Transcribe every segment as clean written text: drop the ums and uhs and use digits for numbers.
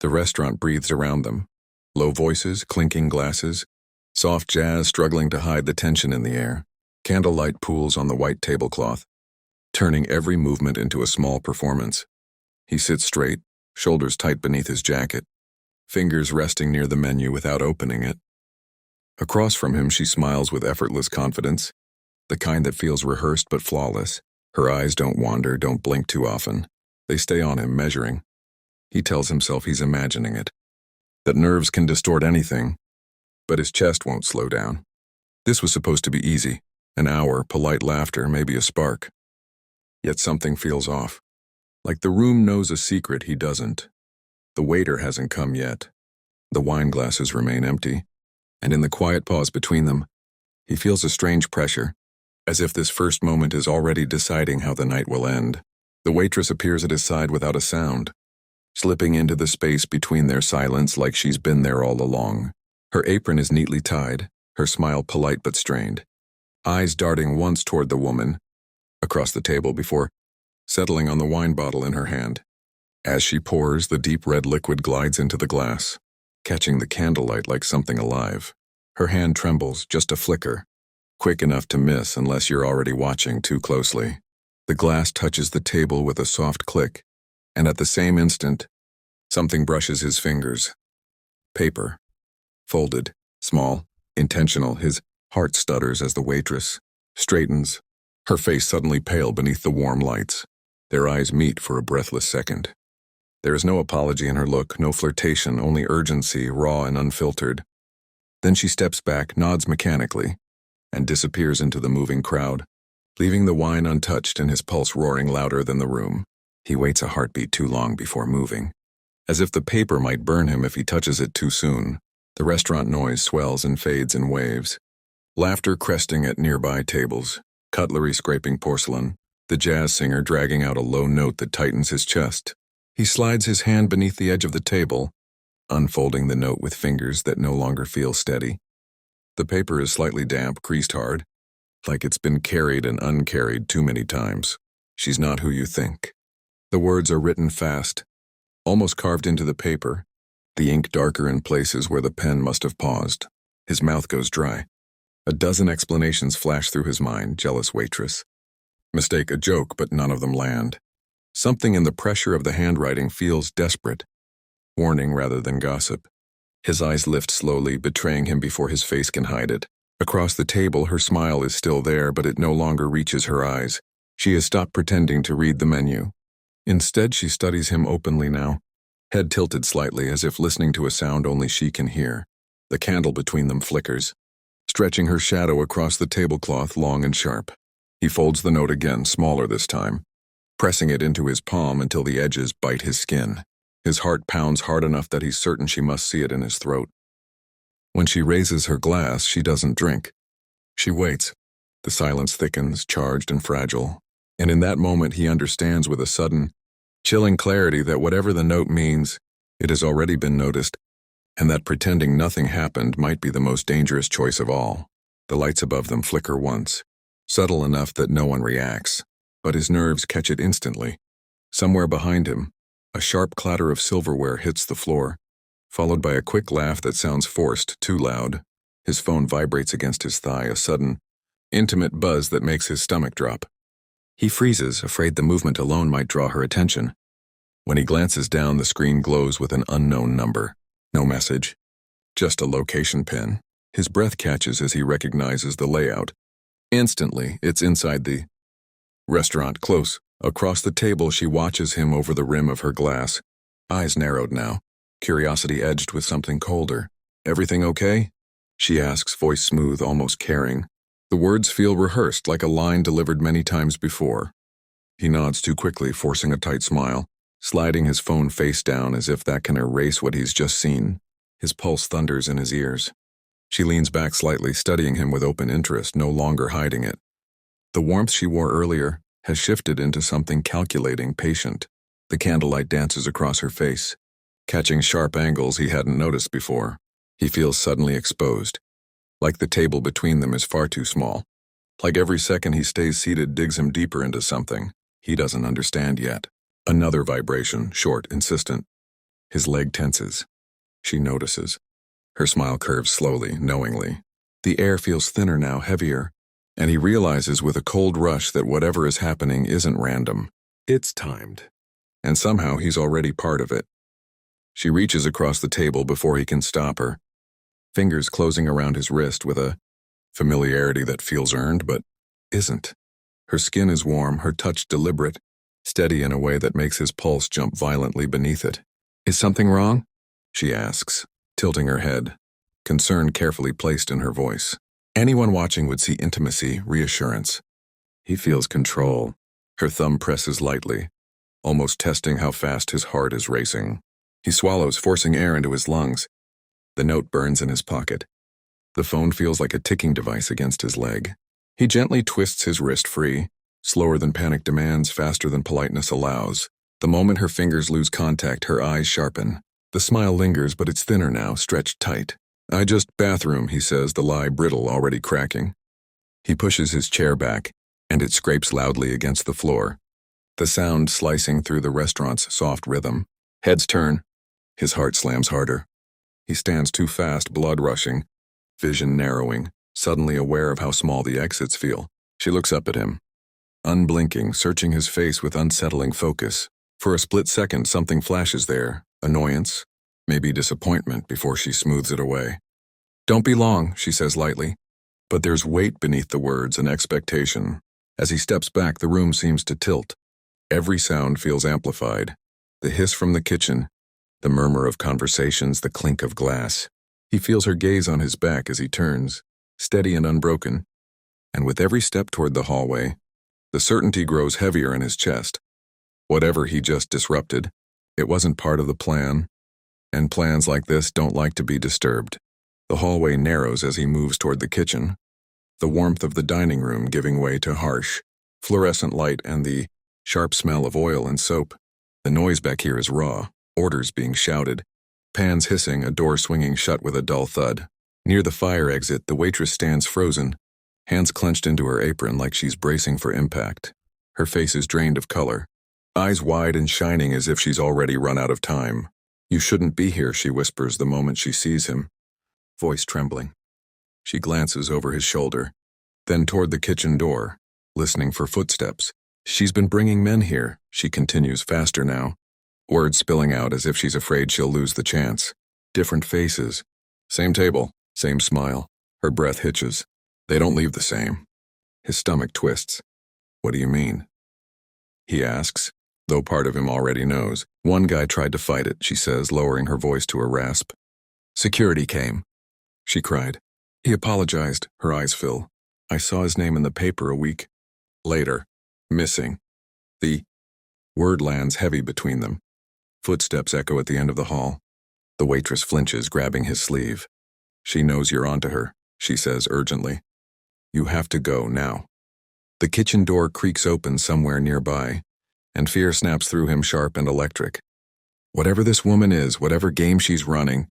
The restaurant breathes around them. Low voices, clinking glasses, soft jazz struggling to hide the tension in the air. Candlelight pools on the white tablecloth, turning every movement into a small performance. He sits straight, shoulders tight beneath his jacket, fingers resting near the menu without opening it. Across from him, she smiles with effortless confidence, the kind that feels rehearsed but flawless. Her eyes don't wander, don't blink too often. They stay on him, measuring. He tells himself he's imagining it, that nerves can distort anything, but his chest won't slow down. This was supposed to be easy, an hour, polite laughter, maybe a spark. Yet something feels off, like the room knows a secret he doesn't. The waiter hasn't come yet. The wine glasses remain empty, and in the quiet pause between them, he feels a strange pressure, as if this first moment is already deciding how the night will end. The waitress appears at his side without a sound, slipping into the space between their silence like she's been there all along. Her apron is neatly tied, her smile polite but strained, eyes darting once toward the woman across the table before settling on the wine bottle in her hand. As she pours, the deep red liquid glides into the glass, catching the candlelight like something alive. Her hand trembles, just a flicker, quick enough to miss unless you're already watching too closely. The glass touches the table with a soft click, and at the same instant, something brushes his fingers. Paper. Folded, small, intentional. His heart stutters as the waitress straightens, her face suddenly pale beneath the warm lights. Their eyes meet for a breathless second. There is no apology in her look, no flirtation, only urgency, raw and unfiltered. Then she steps back, nods mechanically, and disappears into the moving crowd, leaving the wine untouched and his pulse roaring louder than the room. He waits a heartbeat too long before moving, as if the paper might burn him if he touches it too soon. The restaurant noise swells and fades in waves, laughter cresting at nearby tables, cutlery scraping porcelain, the jazz singer dragging out a low note that tightens his chest. He slides his hand beneath the edge of the table, unfolding the note with fingers that no longer feel steady. The paper is slightly damp, creased hard, like it's been carried and uncarried too many times. She's not who you think. The words are written fast, almost carved into the paper, the ink darker in places where the pen must have paused. His mouth goes dry. A dozen explanations flash through his mind, jealous waitress. Mistake, a joke, but none of them land. Something in the pressure of the handwriting feels desperate, warning rather than gossip. His eyes lift slowly, betraying him before his face can hide it. Across the table, her smile is still there, but it no longer reaches her eyes. She has stopped pretending to read the menu. Instead, she studies him openly now, head tilted slightly as if listening to a sound only she can hear. The candle between them flickers, stretching her shadow across the tablecloth long and sharp. He folds the note again, smaller this time, pressing it into his palm until the edges bite his skin. His heart pounds hard enough that he's certain she must see it in his throat. When she raises her glass, she doesn't drink. She waits. The silence thickens, charged and fragile. And in that moment, he understands with a sudden, chilling clarity that whatever the note means, it has already been noticed, and that pretending nothing happened might be the most dangerous choice of all. The lights above them flicker once, subtle enough that no one reacts, but his nerves catch it instantly. Somewhere behind him, a sharp clatter of silverware hits the floor, followed by a quick laugh that sounds forced, too loud. His phone vibrates against his thigh, a sudden, intimate buzz that makes his stomach drop. He freezes, afraid the movement alone might draw her attention. When he glances down, the screen glows with an unknown number. No message, just a location pin. His breath catches as he recognizes the layout. Instantly, it's inside the restaurant, close. Across the table, she watches him over the rim of her glass, eyes narrowed now, curiosity edged with something colder. "Everything okay?" she asks, voice smooth, almost caring. The words feel rehearsed, like a line delivered many times before. He nods too quickly, forcing a tight smile, sliding his phone face down as if that can erase what he's just seen. His pulse thunders in his ears. She leans back slightly, studying him with open interest, no longer hiding it. The warmth she wore earlier has shifted into something calculating, patient. The candlelight dances across her face, catching sharp angles he hadn't noticed before. He feels suddenly exposed, like the table between them is far too small. Like every second he stays seated digs him deeper into something he doesn't understand yet. Another vibration, short, insistent. His leg tenses. She notices. Her smile curves slowly, knowingly. The air feels thinner now, heavier, and he realizes with a cold rush that whatever is happening isn't random. It's timed. And somehow he's already part of it. She reaches across the table before he can stop her, fingers closing around his wrist with a familiarity that feels earned but isn't. Her skin is warm, her touch deliberate, steady in a way that makes his pulse jump violently beneath it. Is something wrong? She asks, tilting her head, concern carefully placed in her voice. Anyone watching would see intimacy, reassurance. He feels control. Her thumb presses lightly, almost testing how fast his heart is racing. He swallows, forcing air into his lungs. The note burns in his pocket. The phone feels like a ticking device against his leg. He gently twists his wrist free, slower than panic demands, faster than politeness allows. The moment her fingers lose contact, her eyes sharpen. The smile lingers, but it's thinner now, stretched tight. I just bathroom, he says, the lie brittle, already cracking. He pushes his chair back, and it scrapes loudly against the floor, the sound slicing through the restaurant's soft rhythm. Heads turn. His heart slams harder. He stands too fast, blood rushing, vision narrowing, suddenly aware of how small the exits feel. She looks up at him, unblinking, searching his face with unsettling focus. For a split second, something flashes there, annoyance, maybe disappointment, before she smooths it away. Don't be long, she says lightly. But there's weight beneath the words, an expectation. As he steps back, the room seems to tilt. Every sound feels amplified. The hiss from the kitchen, the murmur of conversations, the clink of glass. He feels her gaze on his back as he turns, steady and unbroken. And with every step toward the hallway, the certainty grows heavier in his chest. Whatever he just disrupted, it wasn't part of the plan, and plans like this don't like to be disturbed. The hallway narrows as he moves toward the kitchen, the warmth of the dining room giving way to harsh, fluorescent light and the sharp smell of oil and soap. The noise back here is raw, orders being shouted, pans hissing, a door swinging shut with a dull thud. Near the fire exit, the waitress stands frozen, hands clenched into her apron like she's bracing for impact. Her face is drained of color, eyes wide and shining as if she's already run out of time. You shouldn't be here, she whispers the moment she sees him, voice trembling. She glances over his shoulder, then toward the kitchen door, listening for footsteps. She's been bringing men here, she continues, faster now, words spilling out as if she's afraid she'll lose the chance. Different faces, same table, same smile. Her breath hitches. They don't leave the same. His stomach twists. What do you mean? He asks, though part of him already knows. One guy tried to fight it, she says, lowering her voice to a rasp. Security came, she cried. He apologized, her eyes fill. I saw his name in the paper a week later. Missing. The word lands heavy between them. Footsteps echo at the end of the hall. The waitress flinches, grabbing his sleeve. She knows you're onto her, she says urgently. You have to go now. The kitchen door creaks open somewhere nearby, and fear snaps through him, sharp and electric. Whatever this woman is, whatever game she's running,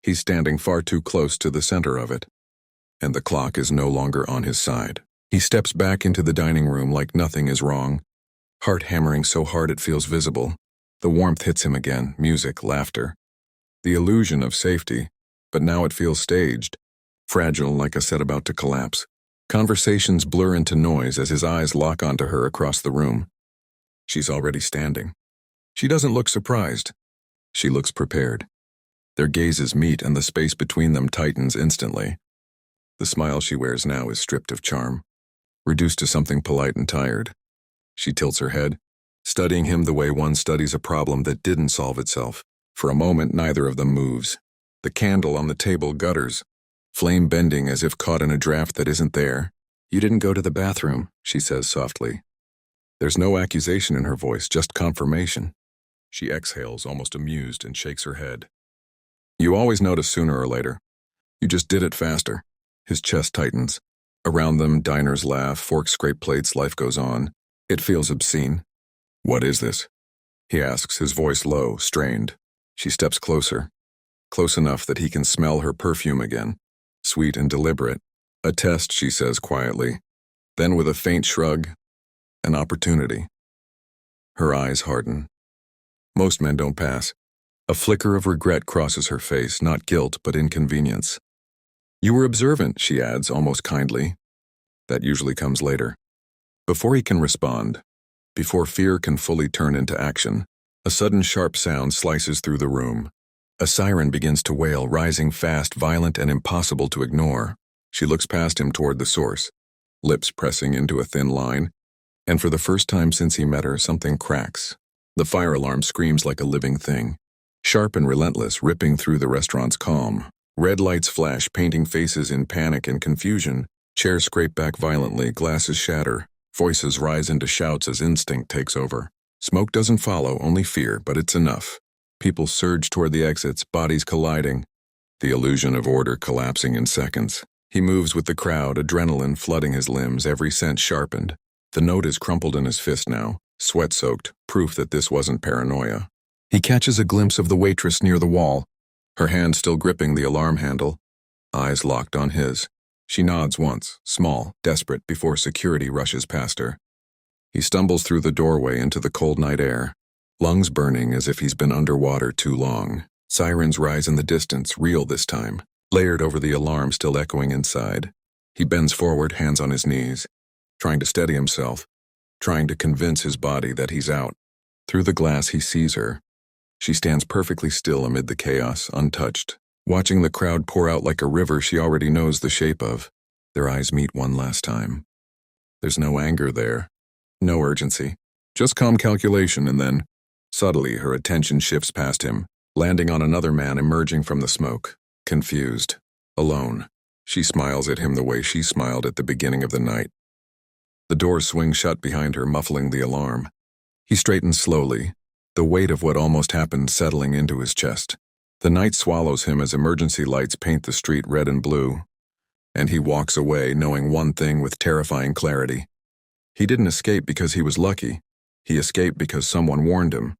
he's standing far too close to the center of it. And the clock is no longer on his side. He steps back into the dining room like nothing is wrong, heart hammering so hard it feels visible. The warmth hits him again, music, laughter. The illusion of safety, but now it feels staged, fragile like a set about to collapse. Conversations blur into noise as his eyes lock onto her across the room. She's already standing. She doesn't look surprised. She looks prepared. Their gazes meet and the space between them tightens instantly. The smile she wears now is stripped of charm, reduced to something polite and tired. She tilts her head, studying him the way one studies a problem that didn't solve itself. For a moment, neither of them moves. The candle on the table gutters, flame bending as if caught in a draft that isn't there. You didn't go to the bathroom, she says softly. There's no accusation in her voice, just confirmation. She exhales, almost amused, and shakes her head. You always notice sooner or later. You just did it faster. His chest tightens. Around them, diners laugh, forks scrape plates, life goes on. It feels obscene. What is this? He asks, his voice low, strained. She steps closer, close enough that he can smell her perfume again, sweet and deliberate. A test, she says quietly. Then with a faint shrug, an opportunity. Her eyes harden. Most men don't pass. A flicker of regret crosses her face, not guilt, but inconvenience. "You were observant," she adds, almost kindly. That usually comes later. Before he can respond, before fear can fully turn into action, a sudden sharp sound slices through the room. A siren begins to wail, rising fast, violent, and impossible to ignore. She looks past him toward the source, lips pressing into a thin line, and for the first time since he met her, something cracks. The fire alarm screams like a living thing, sharp and relentless, ripping through the restaurant's calm. Red lights flash, painting faces in panic and confusion. Chairs scrape back violently, glasses shatter. Voices rise into shouts as instinct takes over. Smoke doesn't follow, only fear, but it's enough. People surge toward the exits, bodies colliding. The illusion of order collapsing in seconds. He moves with the crowd, adrenaline flooding his limbs, every sense sharpened. The note is crumpled in his fist now, sweat-soaked, proof that this wasn't paranoia. He catches a glimpse of the waitress near the wall, her hand still gripping the alarm handle, eyes locked on his. She nods once, small, desperate, before security rushes past her. He stumbles through the doorway into the cold night air, lungs burning as if he's been underwater too long. Sirens rise in the distance, real this time, layered over the alarm still echoing inside. He bends forward, hands on his knees, trying to steady himself, trying to convince his body that he's out. Through the glass he sees her. She stands perfectly still amid the chaos, untouched, watching the crowd pour out like a river she already knows the shape of. Their eyes meet one last time. There's no anger there, no urgency, just calm calculation, and then, subtly, her attention shifts past him, landing on another man emerging from the smoke, confused, alone. She smiles at him the way she smiled at the beginning of the night. The doors swing shut behind her, muffling the alarm. He straightens slowly, the weight of what almost happened settling into his chest. The night swallows him as emergency lights paint the street red and blue, and he walks away knowing one thing with terrifying clarity. He didn't escape because he was lucky. He escaped because someone warned him.